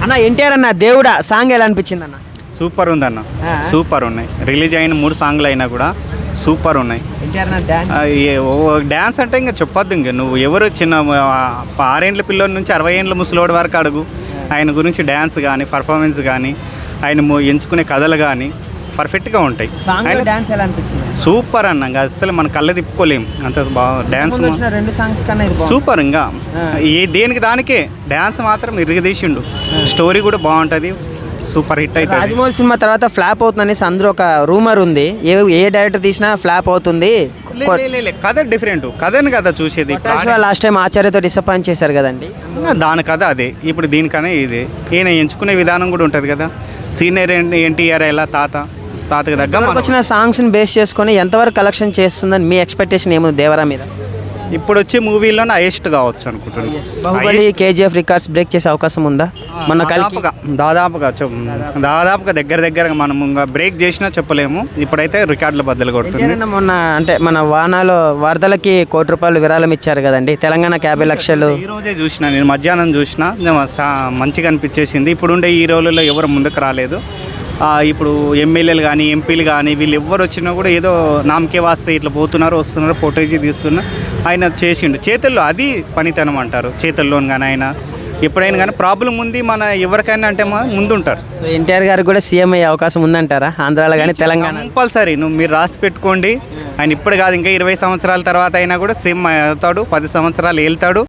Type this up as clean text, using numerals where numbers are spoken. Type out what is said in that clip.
అన్న ఎన్టీఆర్ అన్న దేవుడా సాంగ్ ఎలా అనిపించింది అన్న? సూపర్ ఉందన్న, సూపర్ ఉన్నాయి. రిలీజ్ అయిన 3 సాంగ్లు అయినా కూడా సూపర్ ఉన్నాయి. డ్యాన్స్ అంటే ఇంకా చెప్పొద్దు. ఇంకా నువ్వు ఎవరు చిన్న 6 ఏండ్ల పిల్లోడి నుంచి 60 ఏండ్ల ముసలోడి వరకు అడుగు, ఆయన గురించి డ్యాన్స్ కానీ పర్ఫార్మెన్స్ కానీ ఆయన ఎంచుకునే కథలు కానీ పర్ఫెక్ట్గా ఉంటాయి. సూపర్ అన్న, ఇంకా అసలు మన కళ్ళ తిప్పుకోలేము అంత బాగా డ్యాన్స్. సూపర్, ఇంకా దేనికి దానికే డ్యాన్స్ మాత్రం ఇరగదీసిండు. స్టోరీ కూడా బాగుంటుంది, సూపర్ హిట్ అయితే. రాజమౌళి సినిమా తర్వాత ఫ్లాప్ అవుతుంది అందులో ఒక రూమర్ ఉంది. ఏ డైరెక్టర్ తీసినా ఫ్లాప్ అవుతుంది. కథ డిఫరెంట్ కథని కదా చూసేది. లాస్ట్ టైం ఆచార్యతో డిసప్పాయింట్ చేశారు కదండి. దాని కథ అదే, ఇప్పుడు దీనికనే ఇది. ఈయన ఎంచుకునే విధానం కూడా ఉంటుంది కదా. సీనియర్ ఎన్టీఆర్ ఎలా తాతకి దగ్గర వచ్చిన సాంగ్స్ని బేస్ చేసుకొని ఎంతవరకు కలెక్షన్ చేస్తుందని మీ ఎక్స్పెక్టేషన్ ఏముంది దేవరా మీద? ఇప్పుడు వచ్చే మూవీలోనే హైయెస్ట్ కావచ్చు అనుకుంటున్నాను. బాహుబలి కేజీఎఫ్ రికార్డ్స్ బ్రేక్ చేసే అవకాశం ఉందా? మన దాదాపుగా దగ్గరగా మనం ఇంకా బ్రేక్ చేసినా చెప్పలేము. ఇప్పుడైతే రికార్డుల బద్దలు కొడుతుంది. మొన్న అంటే మన వానాలో వరదలకి ₹1 కోటి విరాళం ఇచ్చారు కదండి, తెలంగాణకి 50 లక్షలు. ఈ రోజే చూసిన, నేను మధ్యాహ్నం చూసిన, మంచిగా అనిపించేసింది. ఇప్పుడుండే హీరోలలో ఎవరు ముందుకు రాలేదు. ఇప్పుడు ఎమ్మెల్యేలు కానీ ఎంపీలు కానీ వీళ్ళు ఎవరు వచ్చినా కూడా ఏదో నామకే వాస్తే ఇట్లా పోతున్నారు వస్తున్నారు ఫోటోజీ తీస్తున్నారు. ఆయన చేసిండు చేతుల్లో, అది పనితనం అంటారు. చేతుల్లో కానీ ఆయన ఎప్పుడైనా కానీ ప్రాబ్లం ఉంది మన ఎవరికైనా అంటే ముందుంటారు. సో ఎన్టీఆర్ గారికి కూడా సీఎం అయ్యే అవకాశం ఉందంటారా ఆంధ్రాలో కానీ తెలంగాణ? కంపల్సరీ, మీరు రాసి పెట్టుకోండి. ఆయన ఇప్పుడు కాదు ఇంకా 20 సంవత్సరాల తర్వాత అయినా కూడా సీఎం అవుతాడు, 10 సంవత్సరాలు వెళ్తాడు.